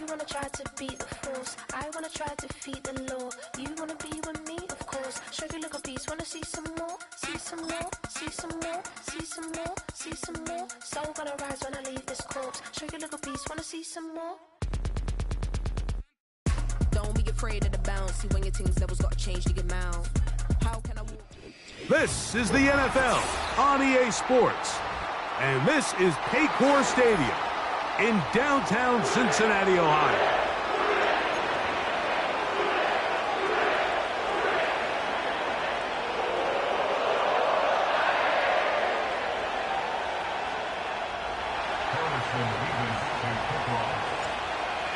You wanna try to beat the force, I wanna try to defeat the law. You wanna be with me, of course. Show you look a piece, wanna see some more, see some more, see some more, see some more, see some more. Soul gonna rise when I leave this corpse. Show you look a piece, wanna see some more. Don't be afraid of the bounce. See when your things levels got to change to get mouth. How can I walk? This is the NFL on EA Sports. And this is Paycor Stadium in downtown Cincinnati, Ohio.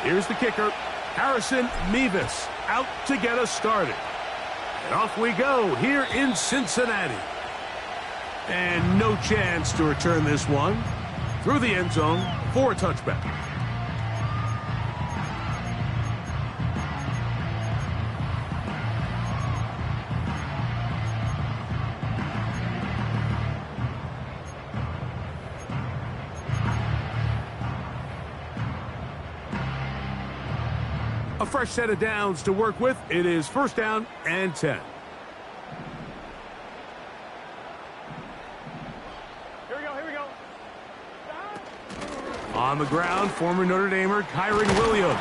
Here's the kicker, Harrison Mevis, out to get us started. And off we go here in Cincinnati. And no chance to return this one through the end zone for a touchback. A fresh set of downs to work with. It is 1st down and 10. Here we go. On the ground, former Notre Damer Kyron Williams.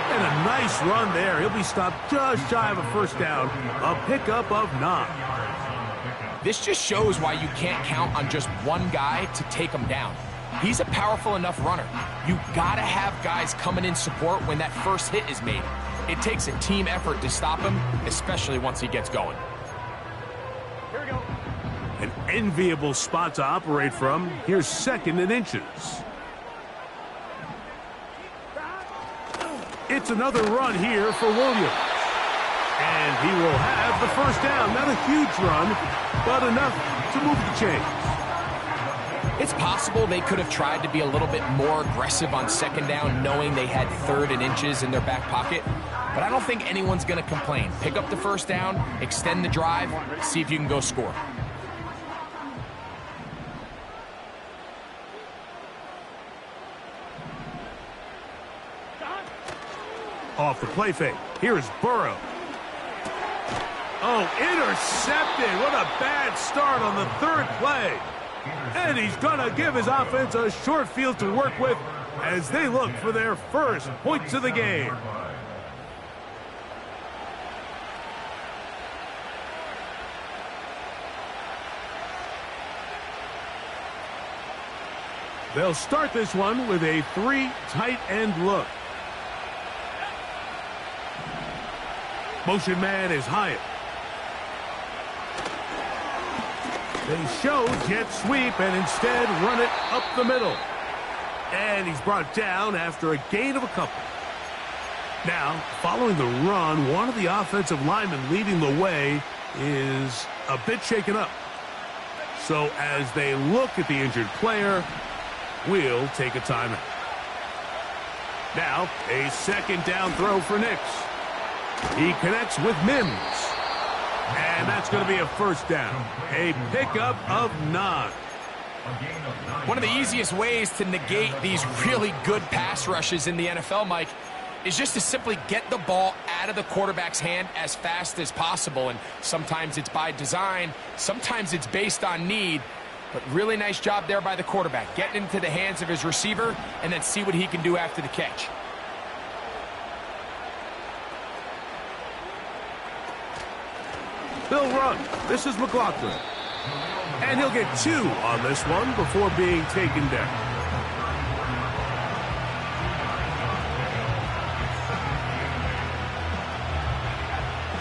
And a nice run there. He'll be stopped just shy of a 1st down. A pickup of 9. This just shows why you can't count on just one guy to take him down. He's a powerful enough runner. You gotta have guys coming in support when that first hit is made. It takes a team effort to stop him, especially once he gets going. Here we go. An enviable spot to operate from. Here's 2nd and inches. It's another run here for Williams. And he will have the 1st down. Not a huge run, but enough to move the chains. It's possible they could have tried to be a little bit more aggressive on 2nd down, knowing they had 3rd and inches in their back pocket. But I don't think anyone's going to complain. Pick up the 1st down, extend the drive, see if you can go score. Off the play fake. Here's Burrow. Oh, intercepted. What a bad start on the 3rd play. And he's going to give his offense a short field to work with as they look for their first points of the game. They'll start this one with a 3 tight end look. Motion man is Hyatt. They show jet sweep and instead run it up the middle. And he's brought down after a gain of a couple. Now, following the run, one of the offensive linemen leading the way is a bit shaken up. So as they look at the injured player, we'll take a timeout. Now, a 2nd down throw for Nix. He connects with Mims. And that's going to be a 1st down. A pickup of 9. One of the easiest ways to negate these really good pass rushes in the NFL, Mike, is just to simply get the ball out of the quarterback's hand as fast as possible. And sometimes it's by design, sometimes it's based on need. But really nice job there by the quarterback, getting into the hands of his receiver and then see what he can do after the catch. They'll run. This is McLaughlin. And he'll get 2 on this one before being taken down.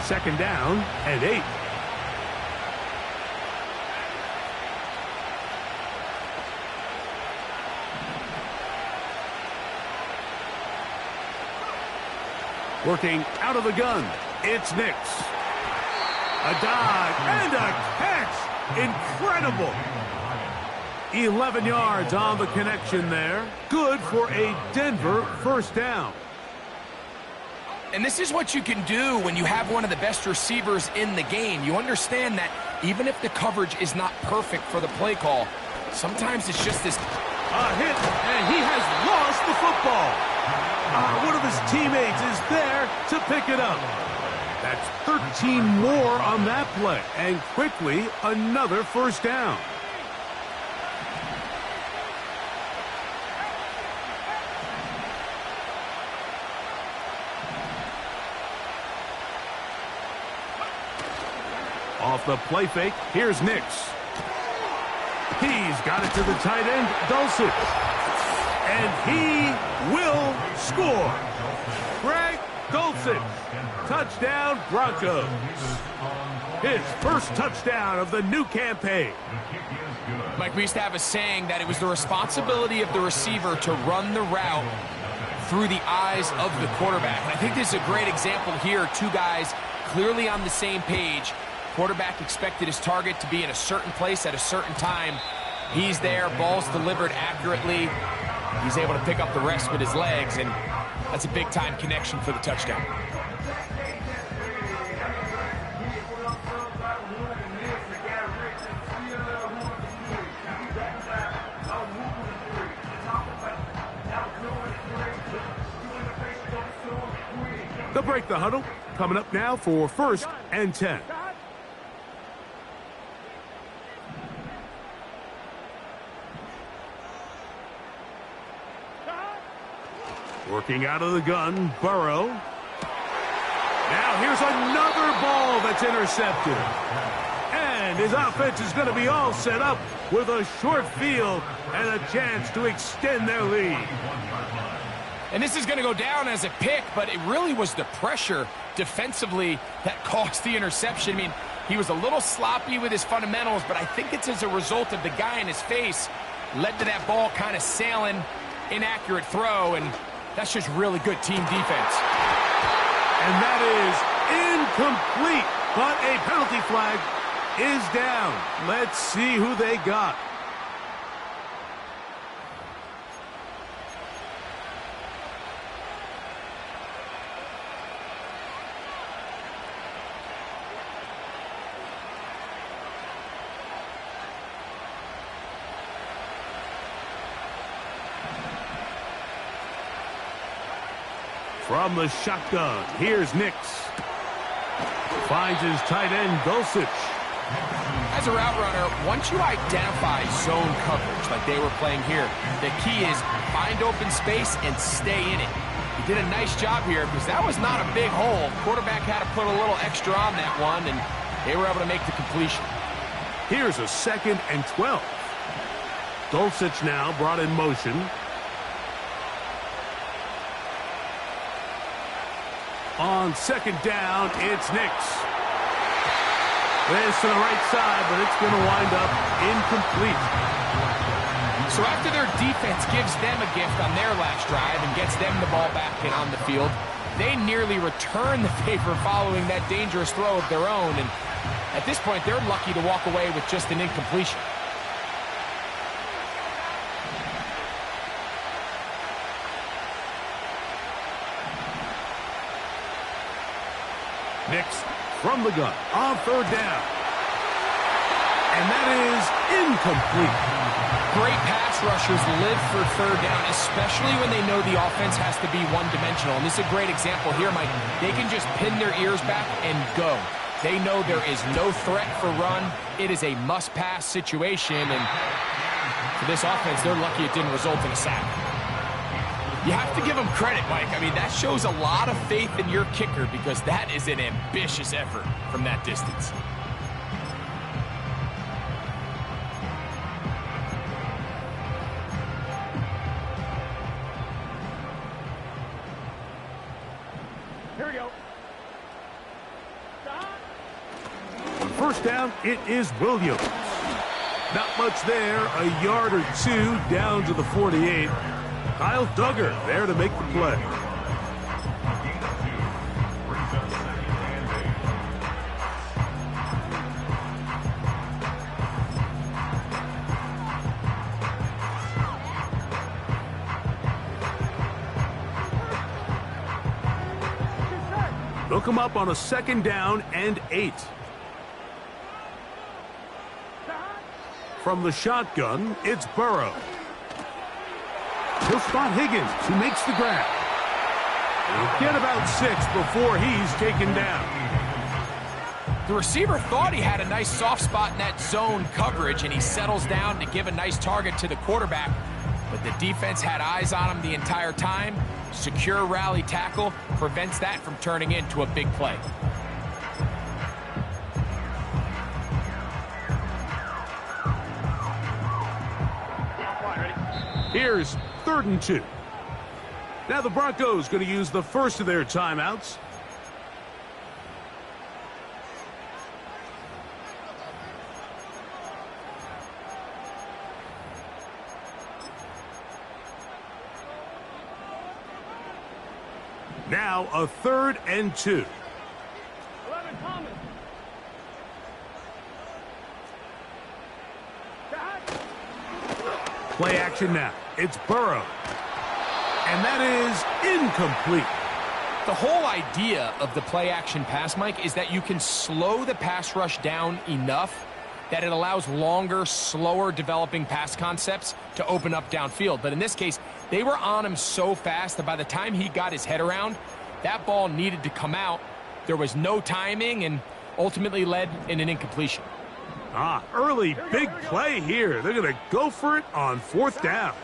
Second down and 8. Working out of the gun, it's Nix. A dive and a catch. Incredible. 11 yards on the connection there. Good for a Denver 1st down. And this is what you can do when you have one of the best receivers in the game. You understand that even if the coverage is not perfect for the play call, sometimes it's just this. A hit, and he has lost the football. One of his teammates is there to pick it up. That's 13 more on that play, and quickly another first down. Off the play fake, here's Nix. He's got it to the tight end, Dulcich. And he will score. Greg Dulcich. Touchdown, Broncos. His first touchdown of the new campaign. Mike, we used to have a saying that it was the responsibility of the receiver to run the route through the eyes of the quarterback. And I think this is a great example here. Two guys clearly on the same page. Quarterback expected his target to be in a certain place at a certain time. He's there, ball's delivered accurately. He's able to pick up the rest with his legs, and that's a big-time connection for the touchdown. They'll break the huddle. Coming up now for 1st and 10. Working out of the gun, Burrow. Now here's another ball that's intercepted. And his offense is going to be all set up with a short field and a chance to extend their lead. And this is going to go down as a pick, but it really was the pressure defensively that caused the interception. I mean, he was a little sloppy with his fundamentals, but I think it's as a result of the guy in his face led to that ball kind of sailing, inaccurate throw, and that's just really good team defense. And that is incomplete, but a penalty flag is down. Let's see who they got. From the shotgun, here's Nix. Finds his tight end, Dulcich. As a route runner, once you identify zone coverage like they were playing here, the key is find open space and stay in it. He did a nice job here because that was not a big hole. Quarterback had to put a little extra on that one, and they were able to make the completion. Here's a 2nd and 12. Dulcich now brought in motion. On 2nd down, it's Nix. This to the right side, but it's going to wind up incomplete. So after their defense gives them a gift on their last drive and gets them the ball back and on the field, they nearly return the favor following that dangerous throw of their own. And at this point, they're lucky to walk away with just an incompletion. Nix from the gun on 3rd down. And that is incomplete. Great pass rushers live for 3rd down, especially when they know the offense has to be one-dimensional. And this is a great example here, Mike. They can just pin their ears back and go. They know there is no threat for run. It is a must-pass situation. And for this offense, they're lucky it didn't result in a sack. You have to give them credit, Mike. I mean, that shows a lot of faith in your kicker because that is an ambitious effort from that distance. Here we go. On 1st down, it is Williams. Not much there, a yard or two down to the 48. Kyle Duggar there to make the play. They'll come up on a 2nd down and 8. From the shotgun, it's Burrow. He'll spot Higgins, who makes the grab. He'll get about 6 before he's taken down. The receiver thought he had a nice soft spot in that zone coverage, and he settles down to give a nice target to the quarterback. But the defense had eyes on him the entire time. Secure rally tackle prevents that from turning into a big play. Here's 3rd and 2. Now the Broncos going to use the first of their timeouts. Now a 3rd and 2. Play action now. It's Burrow. And that is incomplete. The whole idea of the play action pass, Mike, is that you can slow the pass rush down enough that it allows longer, slower developing pass concepts to open up downfield. But in this case, they were on him so fast that by the time he got his head around, that ball needed to come out. There was no timing and ultimately led in an incompletion. Early big play here. They're going to go for it on 4th down.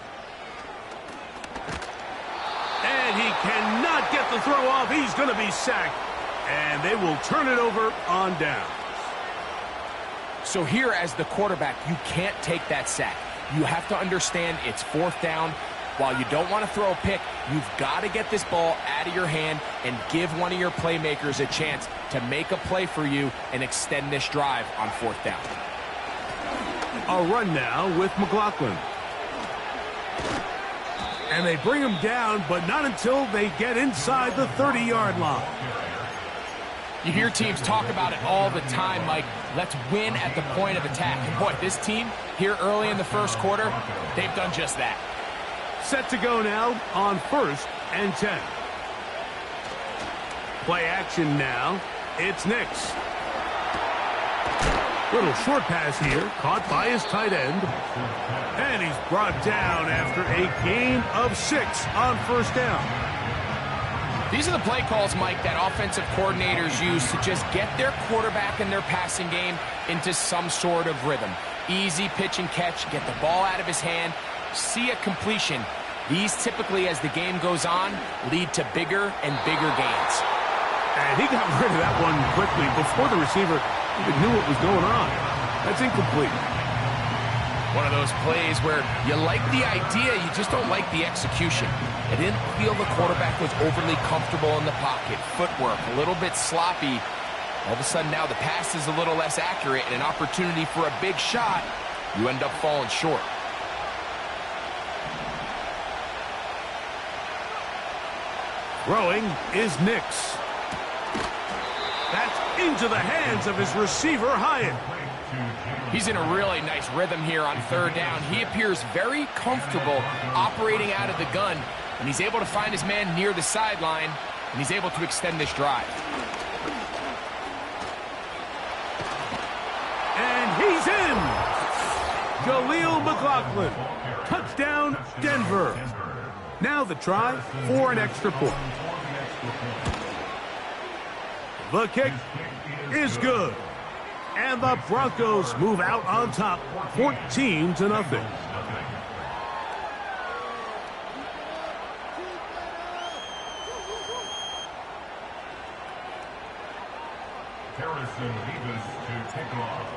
And he cannot get the throw off. He's going to be sacked. And they will turn it over on downs. So here as the quarterback, you can't take that sack. You have to understand it's 4th down. While you don't want to throw a pick, you've got to get this ball out of your hand and give one of your playmakers a chance to make a play for you and extend this drive on 4th down. A run now with McLaughlin. And they bring him down, but not until they get inside the 30-yard line. You hear teams talk about it all the time, Mike. Let's win at the point of attack. And boy, this team here early in the first quarter, they've done just that. Set to go now on 1st and 10. Play action now. It's Nix. Little short pass here, caught by his tight end. And he's brought down after a gain of 6 on 1st down. These are the play calls, Mike, that offensive coordinators use to just get their quarterback and their passing game into some sort of rhythm. Easy pitch and catch, get the ball out of his hand, see a completion. These typically, as the game goes on, lead to bigger and bigger gains. And he got rid of that one quickly before the receiver even knew what was going on. That's incomplete. One of those plays where you like the idea, you just don't like the execution. I didn't feel the quarterback was overly comfortable in the pocket. Footwork, a little bit sloppy. All of a sudden now the pass is a little less accurate and an opportunity for a big shot. You end up falling short. Throwing is Nix. That's into the hands of his receiver, Hyatt. He's in a really nice rhythm here on 3rd down. He appears very comfortable operating out of the gun, and he's able to find his man near the sideline, and he's able to extend this drive. And he's in! Jaleel McLaughlin. Touchdown, Denver. Now the try for an extra point. The kick is good. And the Broncos move out on top, 14-0.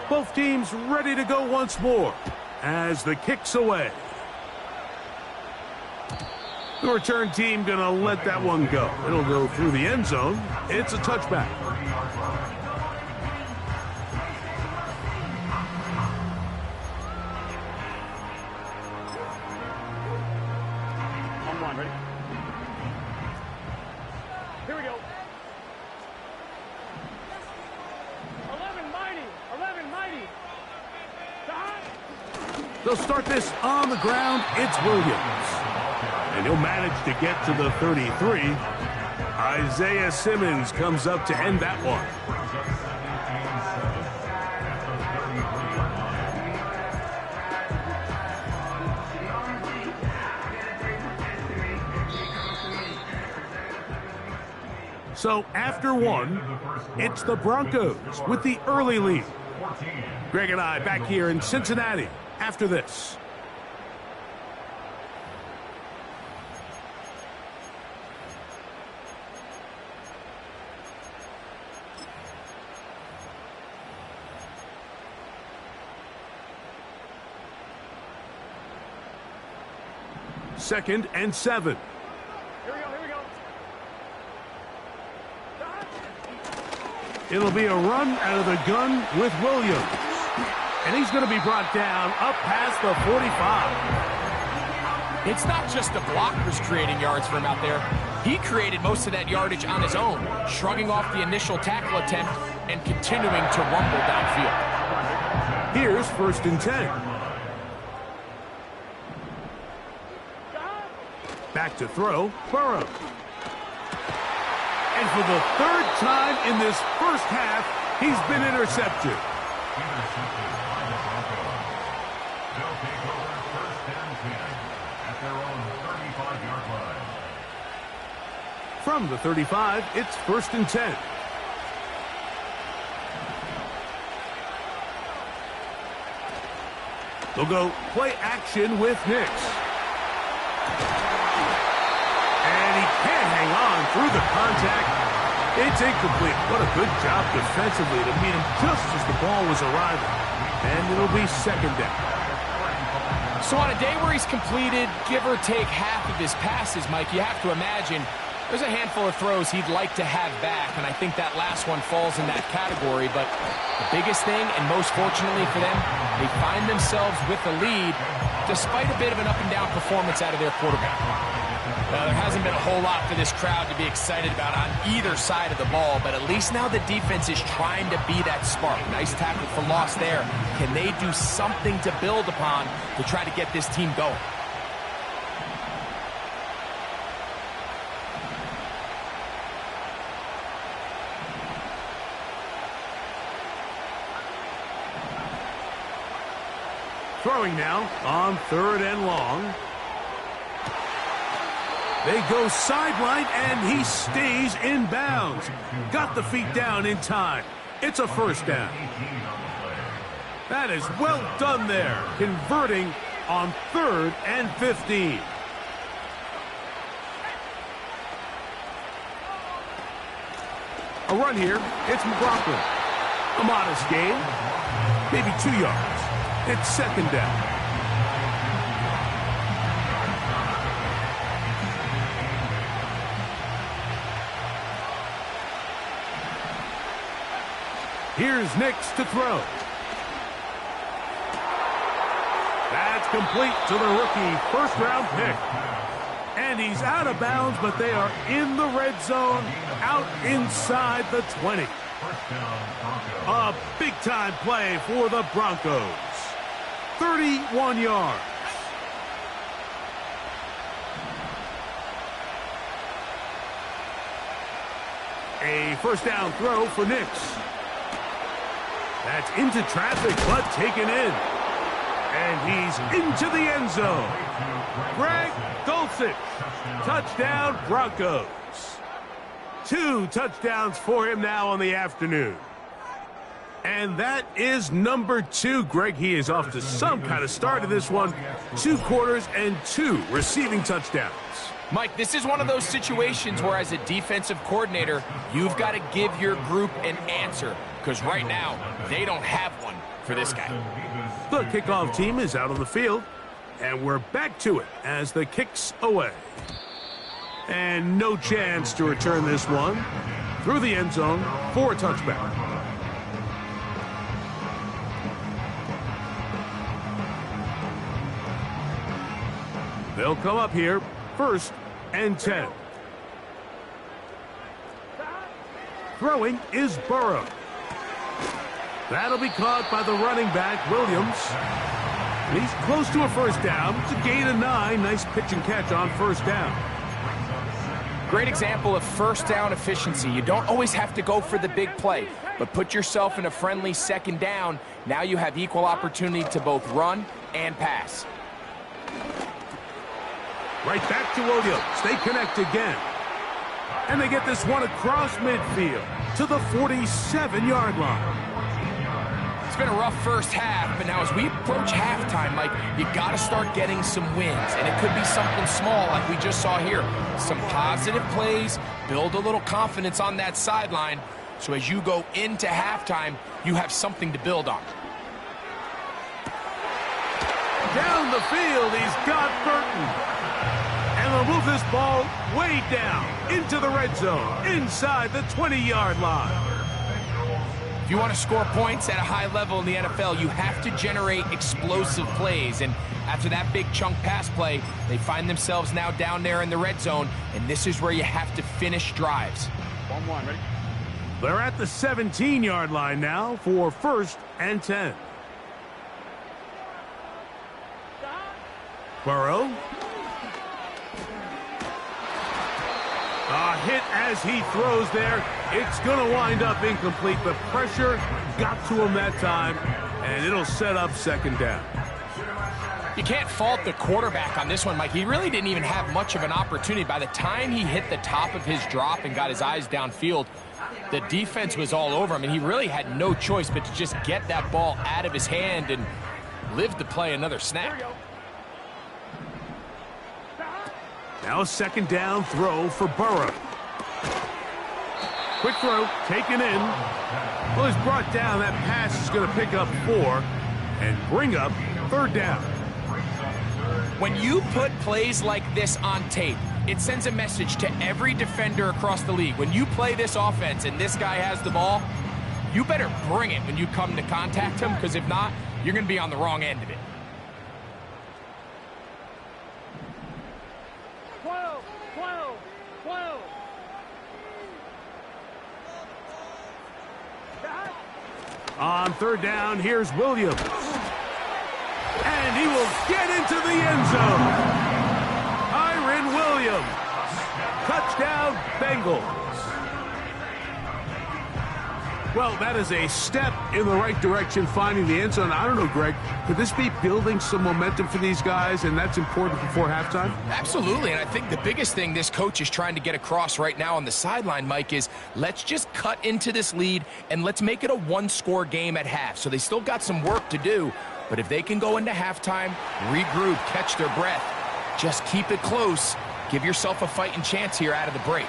Both teams ready to go once more as the kick's away. The return team going to let that one go. It'll go through the end zone. It's a touchback. Ready? Here we go. 11 mighty. They'll start this on the ground. It's Williams. And he'll manage to get to the 33. Isaiah Simmons comes up to end that one. So after one, it's the Broncos with the early lead. Greg and I back here in Cincinnati after this. Second and 7. Here we go. It'll be a run out of the gun with Williams. And he's going to be brought down up past the 45. It's not just the blockers creating yards for him out there. He created most of that yardage on his own, shrugging off the initial tackle attempt and continuing to rumble downfield. Here's 1st and 10. Back to throw, Burrow. And for the 3rd time in this first half, he's been intercepted. They'll take over 1st and 10 at their own 35-yard line. From the 35, it's 1st and 10. They'll go play action with Nix. Can't hang on through the contact. It's incomplete. What a good job defensively to meet him just as the ball was arriving. And it'll be 2nd down. So on a day where he's completed, give or take half of his passes, Mike, you have to imagine there's a handful of throws he'd like to have back, and I think that last one falls in that category. But the biggest thing, and most fortunately for them, they find themselves with the lead despite a bit of an up-and-down performance out of their quarterback. Well, there hasn't been a whole lot for this crowd to be excited about on either side of the ball, but at least now the defense is trying to be that spark. Nice tackle for loss there. Can they do something to build upon to try to get this team going? Throwing now on 3rd and long. They go sideline, and he stays in bounds. Got the feet down in time. It's a 1st down. That is well done there, converting on 3rd and 15. A run here. It's McLaughlin. A modest gain. Maybe 2 yards. It's 2nd down. Here's Nix to throw. That's complete to the rookie 1st-round pick. And he's out of bounds, but they are in the red zone, out inside the 20. A big-time play for the Broncos. 31 yards. A 1st down throw for Nix. That's into traffic, but taken in. And he's into the end zone. Greg Dulcich. Touchdown, Broncos. 2 touchdowns for him now on the afternoon. And that is number 2. Greg, he is off to some kind of start in this one. 2 quarters and 2 receiving touchdowns. Mike, this is one of those situations where as a defensive coordinator, you've got to give your group an answer. Because right now, they don't have one for this guy. The kickoff team is out on the field. And we're back to it as the kick's away. And no chance to return this one through the end zone for a touchback. They'll come up here, 1st and 10. Throwing is Burrow. That'll be caught by the running back, Williams. And he's close to a 1st down. It's a gain of 9. Nice pitch and catch on 1st down. Great example of 1st down efficiency. You don't always have to go for the big play, but put yourself in a friendly 2nd down. Now you have equal opportunity to both run and pass. Right back to Williams. They connect again. And they get this one across midfield to the 47-yard line. It's been a rough first half, but now as we approach halftime, Mike, you got to start getting some wins. And it could be something small like we just saw here. Some positive plays, build a little confidence on that sideline. So as you go into halftime, you have something to build on. Down the field, he's got Burton. And they'll move this ball way down into the red zone, inside the 20-yard line. If you want to score points at a high level in the NFL, you have to generate explosive plays. And after that big chunk pass play, they find themselves now down there in the red zone, and this is where you have to finish drives. 1-1, ready? They're at the 17-yard line now for 1st and 10. Burrow. A hit as he throws there. It's going to wind up incomplete. The pressure got to him that time, and it'll set up 2nd down. You can't fault the quarterback on this one, Mike. He really didn't even have much of an opportunity. By the time he hit the top of his drop and got his eyes downfield, the defense was all over him, and he really had no choice but to just get that ball out of his hand and live to play another snap. Now a 2nd down throw for Burrow. Quick throw, taken in. Well, he's brought down. That pass is going to pick up 4 and bring up 3rd down. When you put plays like this on tape, it sends a message to every defender across the league. When you play this offense and this guy has the ball, you better bring it when you come to contact him, because if not, you're going to be on the wrong end of it. 12, 12, 12. On 3rd down, here's Williams. And he will get into the end zone. Kyren Williams. Touchdown, Bengals. Well, that is a step in the right direction, finding the end zone. I don't know, Greg, could this be building some momentum for these guys, and that's important before halftime? Absolutely, and I think the biggest thing this coach is trying to get across right now on the sideline, Mike, is let's just cut into this lead, and let's make it a one-score game at half. So they still got some work to do, but if they can go into halftime, regroup, catch their breath, just keep it close, give yourself a fighting chance here out of the break.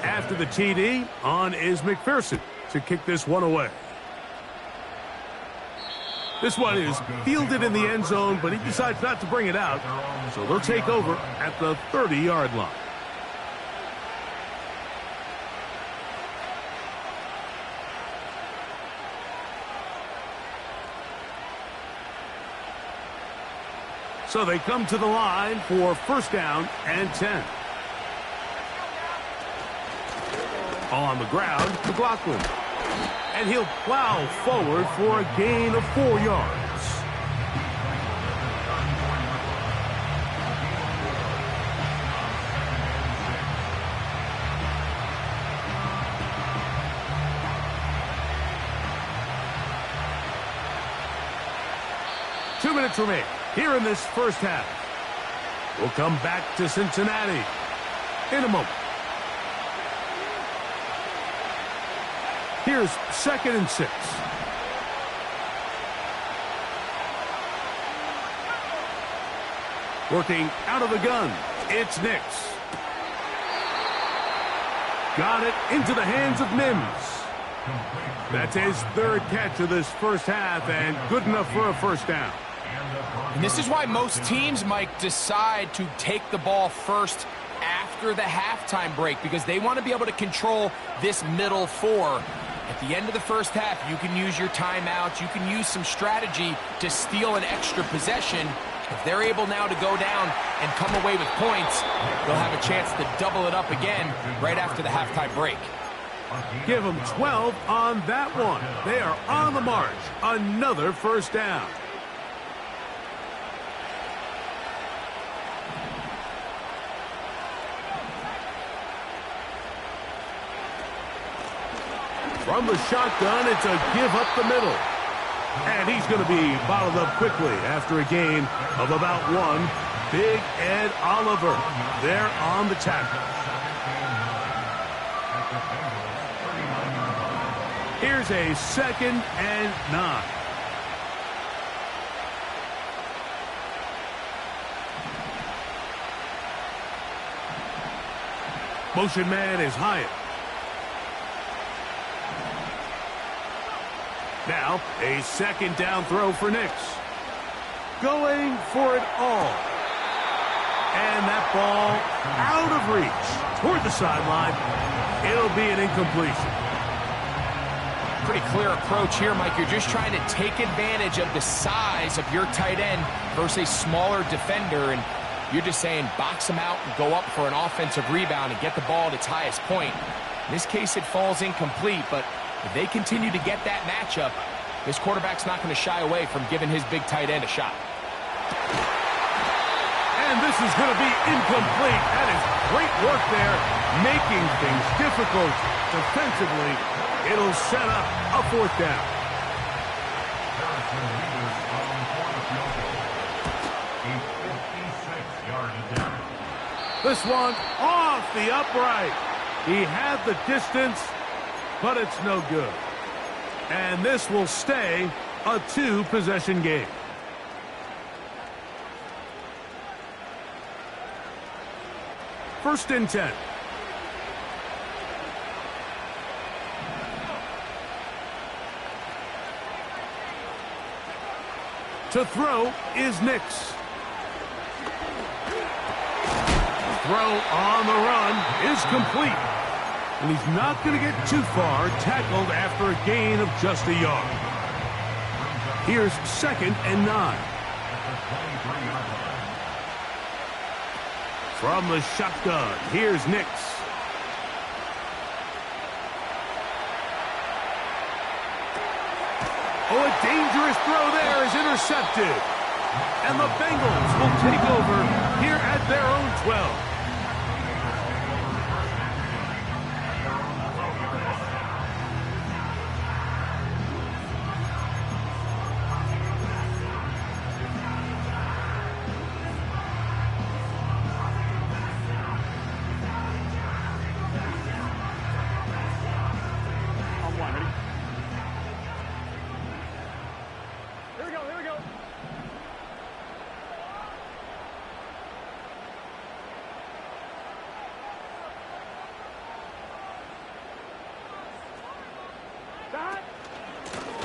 After the TD, on is McPherson to kick this one away. This one is fielded in the end zone, but he decides not to bring it out, so they'll take over at the 30-yard line. So they come to the line for 1st down and 10. On the ground, McLaughlin. And he'll plow forward for a gain of 4 yards. Two minutes remain here in this first half. We'll come back to Cincinnati in a moment. Here's 2nd and 6. Working out of the gun, it's Nix. Got it into the hands of Mims. That's his 3rd catch of this first half, and good enough for a 1st down. And this is why most teams, Mike, decide to take the ball first after the halftime break, because they want to be able to control this middle 4. At the end of the first half, you can use your timeouts. You can use some strategy to steal an extra possession. If they're able now to go down and come away with points, they'll have a chance to double it up again right after the halftime break. Give them 12 on that one. They are on the march. Another 1st down. From the shotgun, it's a give up the middle. And he's going to be bottled up quickly after a gain of about 1. Big Ed Oliver there on the tackle. Here's a 2nd and 9. Motion man is Hyatt. Now, a 2nd down throw for Nix. Going for it all. And that ball out of reach toward the sideline. It'll be an incompletion. Pretty clear approach here, Mike. You're just trying to take advantage of the size of your tight end versus a smaller defender, and you're just saying box him out and go up for an offensive rebound and get the ball at its highest point. In this case, it falls incomplete, but if they continue to get that matchup, this quarterback's not going to shy away from giving his big tight end a shot. And this is going to be incomplete. That is great work there, making things difficult defensively. It'll set up a 4th down. This one off the upright. He had the distance, but it's no good. And this will stay a 2-possession game. First and 10. To throw is Nix. Throw on the run is complete. And he's not going to get too far, tackled after a gain of just a yard. Here's 2nd and 9. From the shotgun, here's Nix. Oh, a dangerous throw there is intercepted. And the Bengals will take over here at their own 12.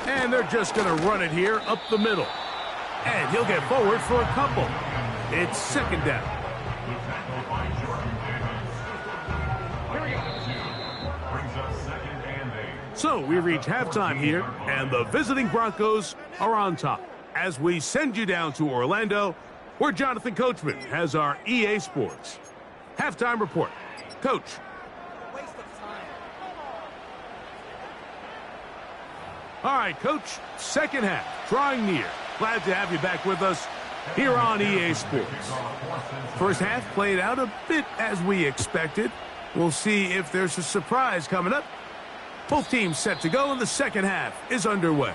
And they're just going to run it here up the middle. And he'll get forward for a couple. It's 2nd down. So we reach halftime here, and the visiting Broncos are on top. As we send you down to Orlando, where Jonathan Coachman has our EA Sports halftime report. Coach. All right, Coach, 2nd half, drawing near. Glad to have you back with us here on EA Sports. First half played out a bit as we expected. We'll see if there's a surprise coming up. Both teams set to go, and the 2nd half is underway.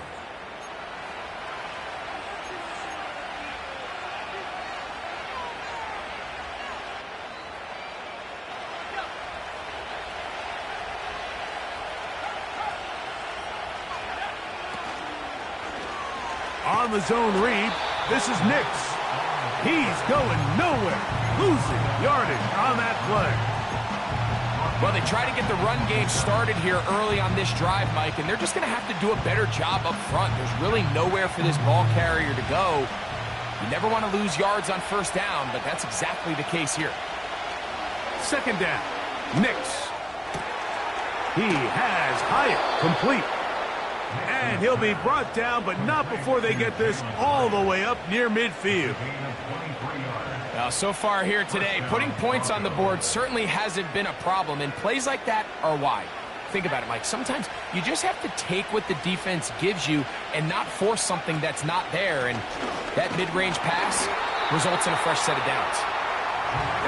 On the zone read, this is Nix. He's going nowhere, losing yardage on that play. Well, they try to get the run game started here early on this drive, Mike, and they're just going to have to do a better job up front. There's really nowhere for this ball carrier to go. You never want to lose yards on 1st down, but that's exactly the case here. 2nd down, Nix. He has Hyatt complete. And he'll be brought down, but not before they get this all the way up near midfield. Now, so far here today, putting points on the board certainly hasn't been a problem, and plays like that are why. Think about it, Mike. Sometimes you just have to take what the defense gives you and not force something that's not there, and that mid-range pass results in a fresh set of downs.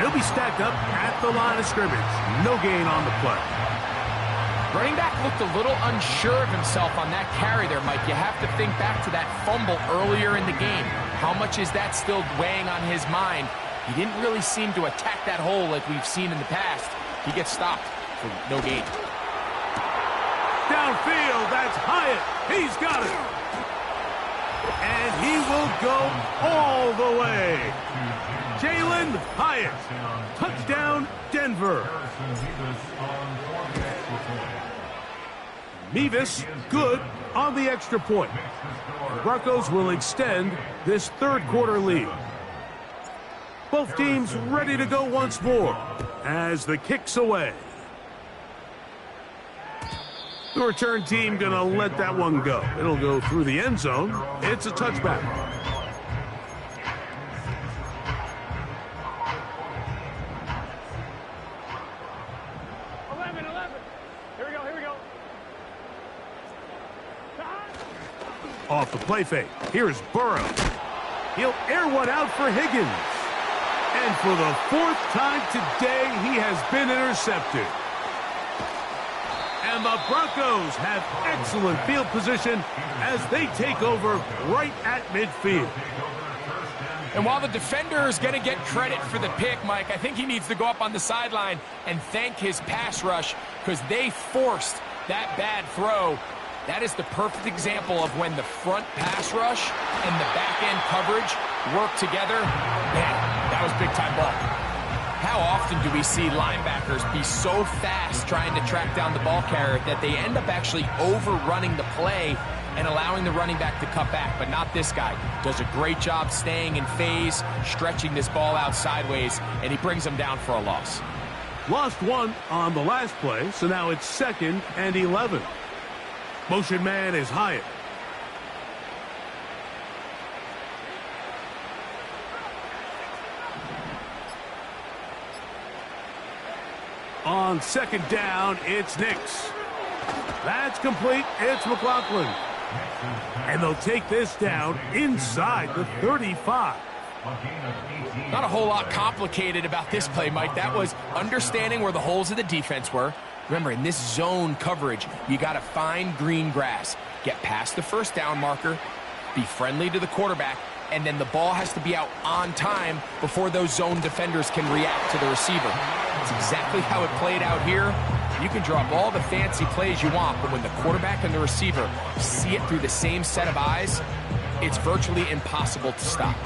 It'll be stacked up at the line of scrimmage. No gain on the play. Running back looked a little unsure of himself on that carry there, Mike. You have to think back to that fumble earlier in the game. How much is that still weighing on his mind? He didn't really seem to attack that hole like we've seen in the past. He gets stopped for no gain. Downfield, that's Hyatt. He's got it. And he will go all the way. Jalen Hyatt. Touchdown, Denver. Mevis good on the extra point. The Broncos will extend this third quarter lead. Both teams ready to go once more as the kick's away. The return team gonna let that one go. It'll go through the end zone. It's a touchback. Off the play fake. Here's Burrow. He'll air one out for Higgins. And for the fourth time today, he has been intercepted. And the Broncos have excellent field position as they take over right at midfield. And while the defender is going to get credit for the pick, Mike, I think he needs to go up on the sideline and thank his pass rush because they forced that bad throw. That is the perfect example of when the front pass rush and the back-end coverage work together. Man, that was big-time ball. How often do we see linebackers be so fast trying to track down the ball carrier that they end up actually overrunning the play and allowing the running back to cut back? But not this guy. Does a great job staying in phase, stretching this ball out sideways, and he brings them down for a loss. Lost one on the last play, so now it's 2nd and 11. Motion man is Hyatt. On 2nd down, it's Nix. That's complete. It's McLaughlin. And they'll take this down inside the 35. Not a whole lot complicated about this play, Mike. That was understanding where the holes of the defense were. Remember, in this zone coverage, you got to find green grass. Get past the first down marker, be friendly to the quarterback, and then the ball has to be out on time before those zone defenders can react to the receiver. That's exactly how it played out here. You can draw up all the fancy plays you want, but when the quarterback and the receiver see it through the same set of eyes, it's virtually impossible to stop.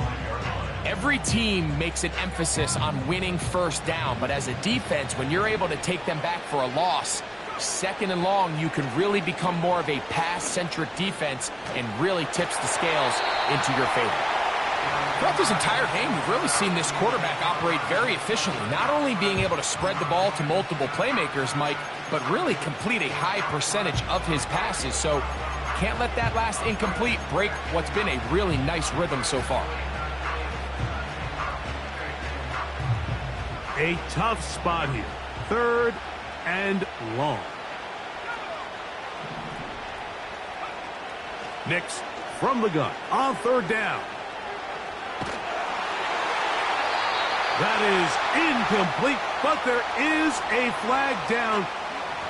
Every team makes an emphasis on winning first down, but as a defense, when you're able to take them back for a loss, 2nd and long, you can really become more of a pass-centric defense and really tips the scales into your favor. Throughout this entire game, we've really seen this quarterback operate very efficiently, not only being able to spread the ball to multiple playmakers, Mike, but really complete a high percentage of his passes. So can't let that last incomplete break what's been a really nice rhythm so far. A tough spot here. 3rd and long. Nix from the gun on 3rd down. That is incomplete, but there is a flag down.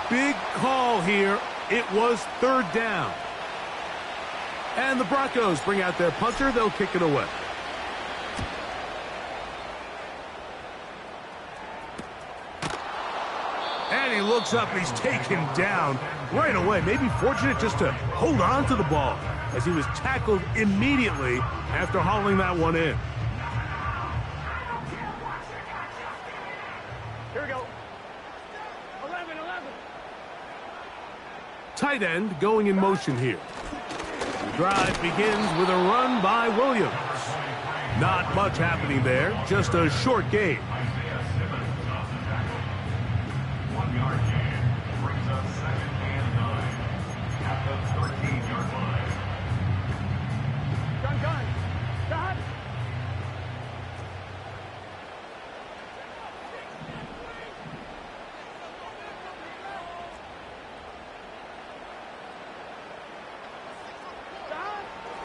Big call here. It was 3rd down. And the Broncos bring out their punter. They'll kick it away. And he looks up and he's taken down right away. Maybe fortunate just to hold on to the ball as he was tackled immediately after hauling that one in. Here we go. 11. Tight end going in motion here. The drive begins with a run by Williams. Not much happening there, just a short gain.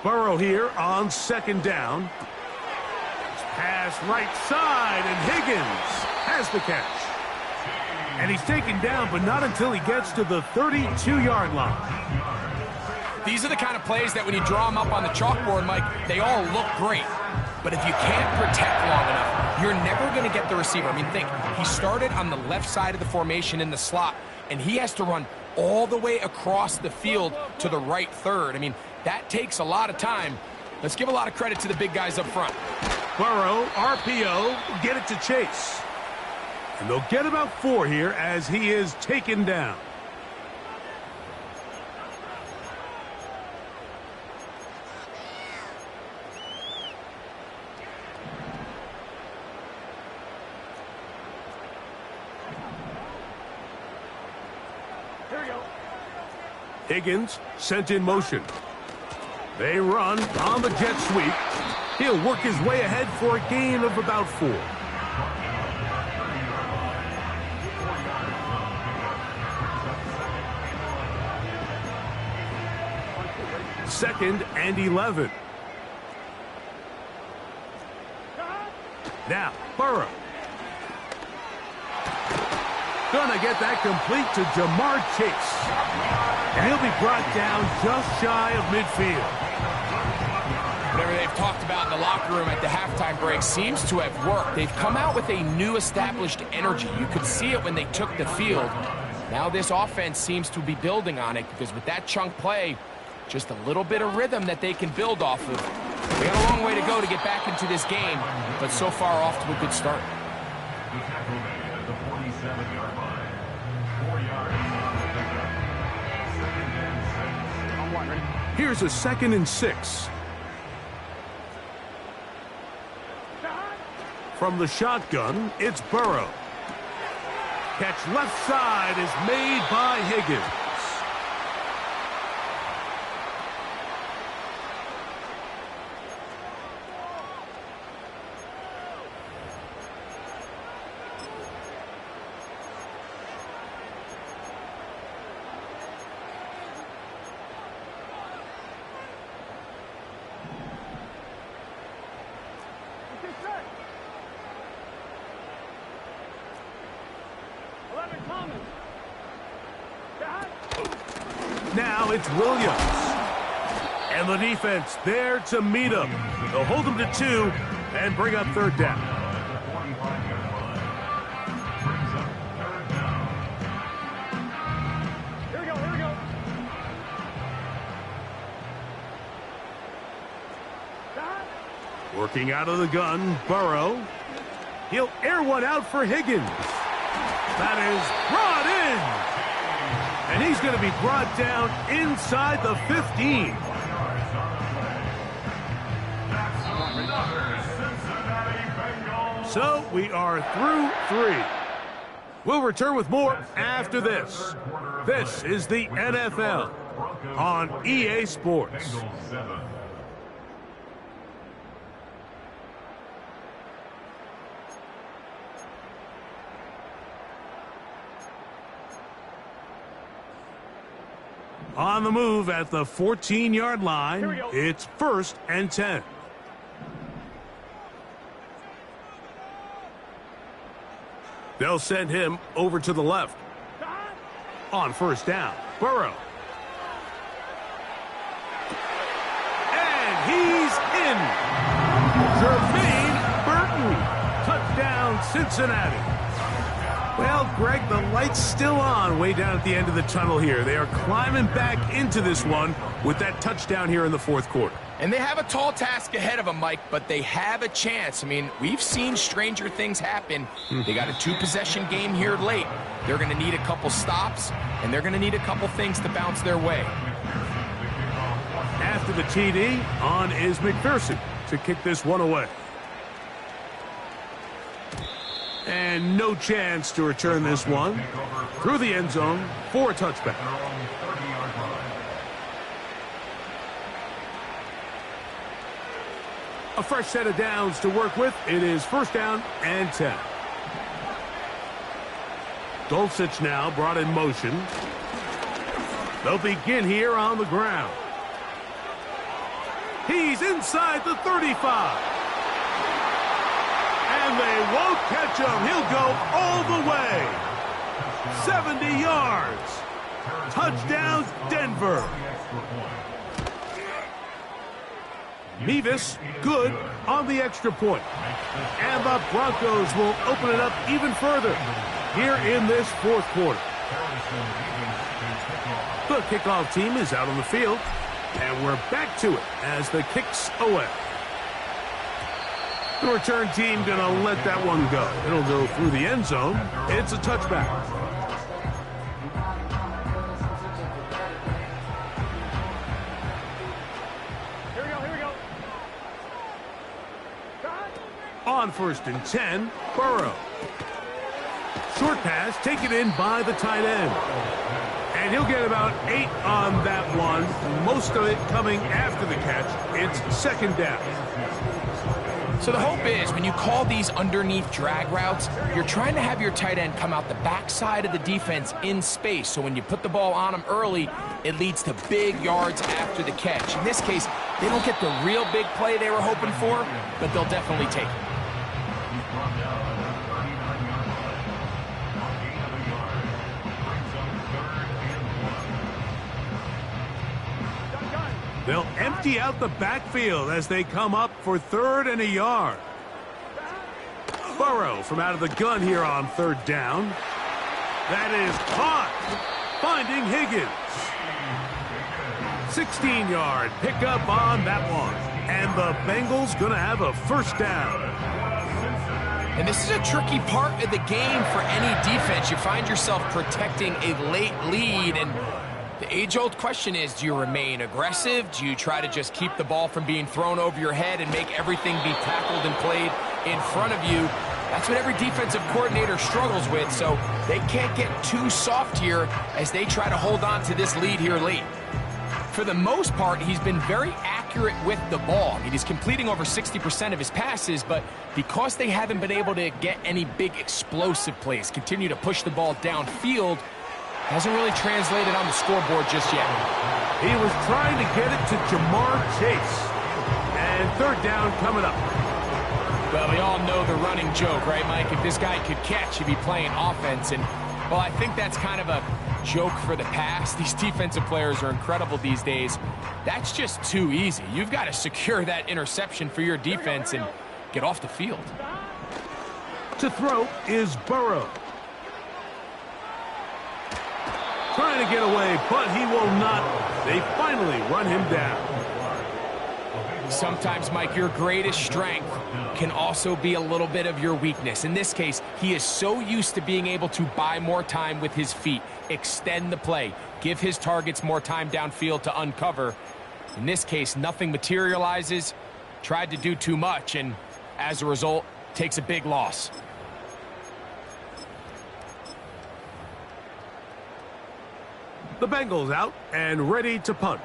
Burrow here on 2nd down. Pass right side, and Higgins has the catch. And he's taken down, but not until he gets to the 32-yard line. These are the kind of plays that when you draw them up on the chalkboard, Mike, they all look great. But if you can't protect long enough, you're never going to get the receiver. I mean, think, he started on the left side of the formation in the slot, and he has to run all the way across the field to the right third. I mean, that takes a lot of time. Let's give a lot of credit to the big guys up front. Burrow, RPO, get it to Chase. And they'll get about 4 here as he is taken down. Higgins sent in motion. They run on the jet sweep. He'll work his way ahead for a gain of about 4. Second and 11. Now, Burrow. Gonna get that complete to Jamar Chase. And he'll be brought down just shy of midfield. Whatever they've talked about in the locker room at the halftime break seems to have worked. They've come out with a new established energy. You could see it when they took the field. Now this offense seems to be building on it because with that chunk play, just a little bit of rhythm that they can build off of. They got a long way to go to get back into this game, but so far off to a good start. The tackle made at the 47-yard line. 4 yards. Second and 6. Here's a 2nd and 6. From the shotgun, it's Burrow. Catch left side is made by Higgins. Now it's Williams. And the defense there to meet him. They'll hold him to 2 and bring up 3rd down. Here we go. Working out of the gun, Burrow. He'll air one out for Higgins. That is brought in. And he's going to be brought down inside the 15. So we are through 3. We'll return with more after this. This is the NFL on EA Sports. On the move at the 14-yard line, it's 1st and 10. They'll send him over to the left. On 1st down, Burrow. And he's in. Jermaine Burton. Touchdown, Cincinnati. Well, Greg, the light's still on way down at the end of the tunnel here. They are climbing back into this one with that touchdown here in the 4th quarter. And they have a tall task ahead of them, Mike, but they have a chance. I mean, we've seen stranger things happen. They got a 2-possession game here late. They're going to need a couple stops, and they're going to need a couple things to bounce their way. After the TD, on is McPherson to kick this one away. And no chance to return this one through the end zone for a touchback. A fresh set of downs to work with. It is 1st down and 10. Dulcich now brought in motion. They'll begin here on the ground. He's inside the 35. And they won't catch him. He'll go all the way. 70 yards. Touchdown, Denver. Mevis, good on the extra point. And the Broncos will open it up even further here in this fourth quarter. The kickoff team is out on the field, and we're back to it as the kick's away. The return team gonna let that one go. It'll go through the end zone. It's a touchback. Here we go. On 1st and 10, Burrow. Short pass taken in by the tight end. And he'll get about 8 on that one. Most of it coming after the catch. It's second down. So the hope is when you call these underneath drag routes, you're trying to have your tight end come out the backside of the defense in space. So when you put the ball on him early, it leads to big yards after the catch. In this case, they don't get the real big play they were hoping for, but they'll definitely take it. They'll empty out the backfield as they come up for 3rd and a yard. Burrow from out of the gun here on 3rd down. That is caught. Finding Higgins. 16-yard pickup on that one. And the Bengals going to have a first down. And this is a tricky part of the game for any defense. You find yourself protecting a late lead, and the age-old question is, do you remain aggressive? Do you try to just keep the ball from being thrown over your head and make everything be tackled and played in front of you? That's what every defensive coordinator struggles with, so they can't get too soft here as they try to hold on to this lead here late. For the most part, he's been very accurate with the ball. I mean, he's completing over 60% of his passes, but because they haven't been able to get any big explosive plays, continue to push the ball downfield, hasn't really translated on the scoreboard just yet. He was trying to get it to Jamar Chase. And 3rd down coming up. Well, we all know the running joke, right, Mike? If this guy could catch, he'd be playing offense. And, well, I think that's kind of a joke for the past. These defensive players are incredible these days. That's just too easy. You've got to secure that interception for your defense and get off the field. To throw is Burrow. Trying to get away, but he will not. They finally run him down. Sometimes, Mike, your greatest strength can also be a little bit of your weakness. In this case, he is so used to being able to buy more time with his feet, extend the play, give his targets more time downfield to uncover. In this case, nothing materializes, tried to do too much, and as a result, takes a big loss. The Bengals out and ready to punt.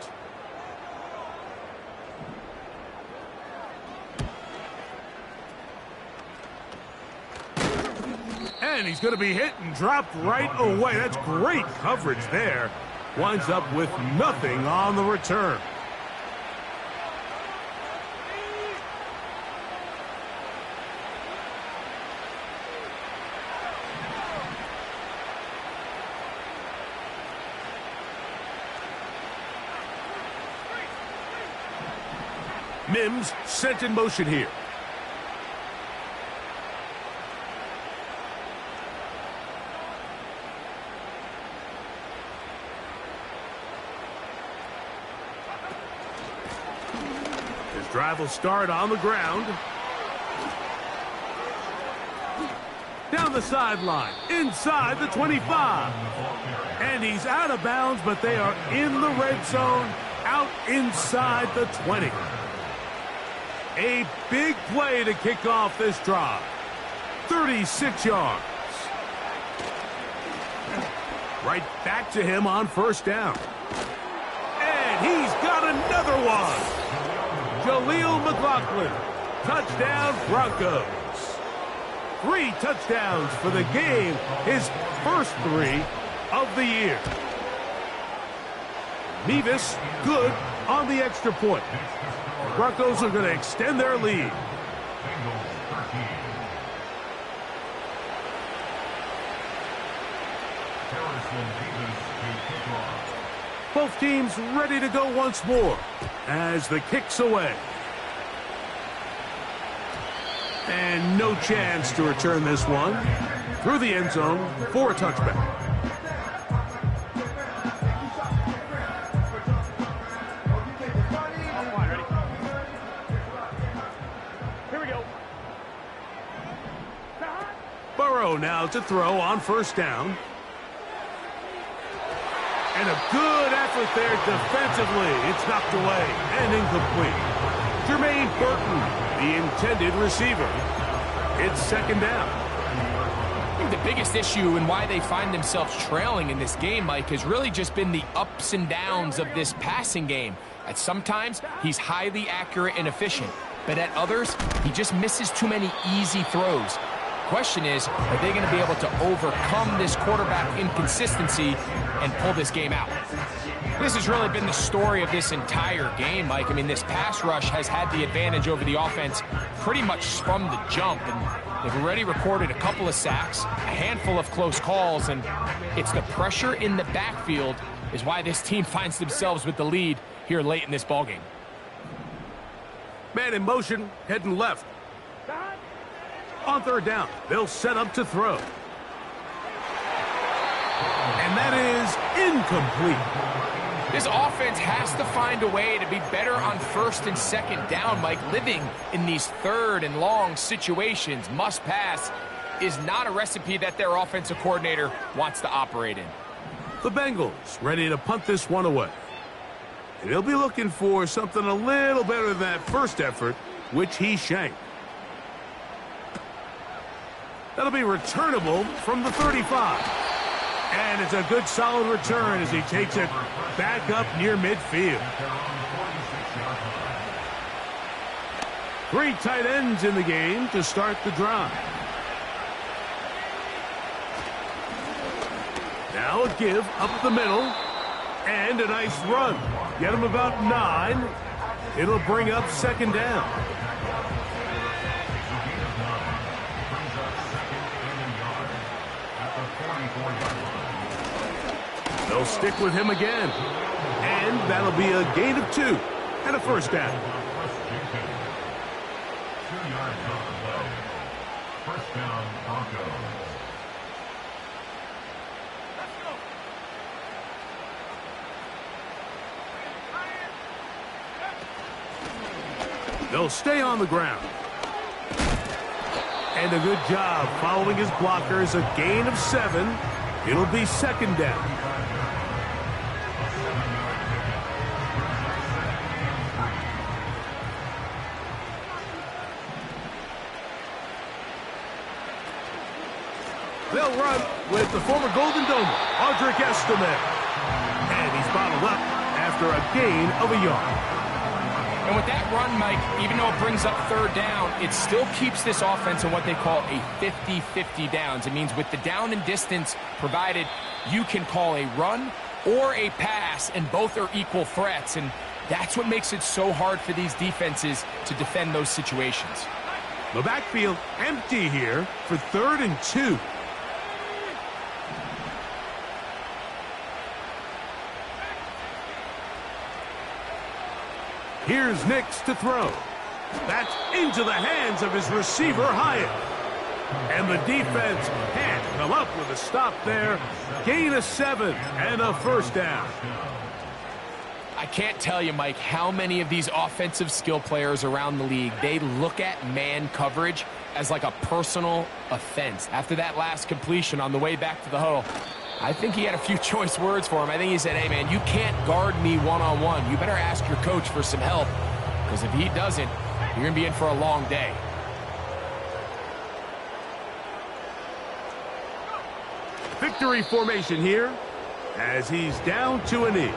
And he's going to be hit and dropped right away. That's great coverage there. Winds up with nothing on the return. Mims sent in motion here. His drive will start on the ground. Down the sideline, inside the 25. And he's out of bounds, but they are in the red zone, out inside the 20. A big play to kick off this drive. 36 yards. Right back to him on first down. And he's got another one. Jaleel McLaughlin. Touchdown Broncos. 3 touchdowns for the game. His first 3 of the year. Mevis good on the extra point. Broncos are going to extend their lead. Both teams ready to go once more as the kick's away. And no chance to return this one through the end zone for a touchback. Burrow now to throw on first down. And a good effort there defensively. It's knocked away and incomplete. Jermaine Burton, the intended receiver. It's second down. I think the biggest issue and why they find themselves trailing in this game, Mike, has really just been the ups and downs of this passing game. At sometimes, he's highly accurate and efficient. But at others, he just misses too many easy throws. Question is, are they going to be able to overcome this quarterback inconsistency and pull this game out? This has really been the story of this entire game, Mike. I mean, this pass rush has had the advantage over the offense pretty much from the jump, and they've already recorded a couple of sacks, a handful of close calls, and it's the pressure in the backfield is why this team finds themselves with the lead here late in this ballgame. Man in motion, heading left. On third down, they'll set up to throw. And that is incomplete. This offense has to find a way to be better on first and second down, Mike. Living in these third and long situations, must pass, is not a recipe that their offensive coordinator wants to operate in. The Bengals ready to punt this one away. And he'll be looking for something a little better than that first effort, which he shanked. That'll be returnable from the 35. And it's a good solid return as he takes it back up near midfield. 3 tight ends in the game to start the drive. Now a give up the middle. And a nice run. Get him about 9. It'll bring up second down. They'll stick with him again. And that'll be a gain of 2 and a first down. 2 yards on the play. First down, Broncos. They'll stay on the ground. And a good job following his blockers. A gain of 7. It'll be second down. They'll run with the former Golden Domer, Audric Estime. And he's bottled up after a gain of a yard. And with that run, Mike, even though it brings up third down, it still keeps this offense in what they call a 50-50 downs. It means with the down and distance provided, you can call a run or a pass, and both are equal threats. And that's what makes it so hard for these defenses to defend those situations. The backfield empty here for 3rd and 2. Here's Nix to throw. That's into the hands of his receiver, Hyatt. And the defense can't come up with a stop there. Gain of 7 and a first down. I can't tell you, Mike, how many of these offensive skill players around the league, they look at man coverage as like a personal offense. After that last completion on the way back to the huddle, I think he had a few choice words for him. I think he said, hey, man, you can't guard me one-on-one. You better ask your coach for some help, because if he doesn't, you're going to be in for a long day. Victory formation here as he's down to a knee.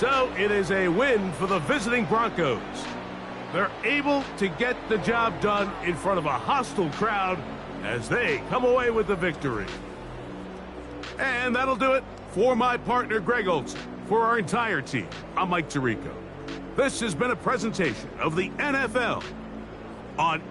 So it is a win for the visiting Broncos. They're able to get the job done in front of a hostile crowd as they come away with the victory. And that'll do it for my partner, Greg Olson. For our entire team, I'm Mike Tirico. This has been a presentation of the NFL on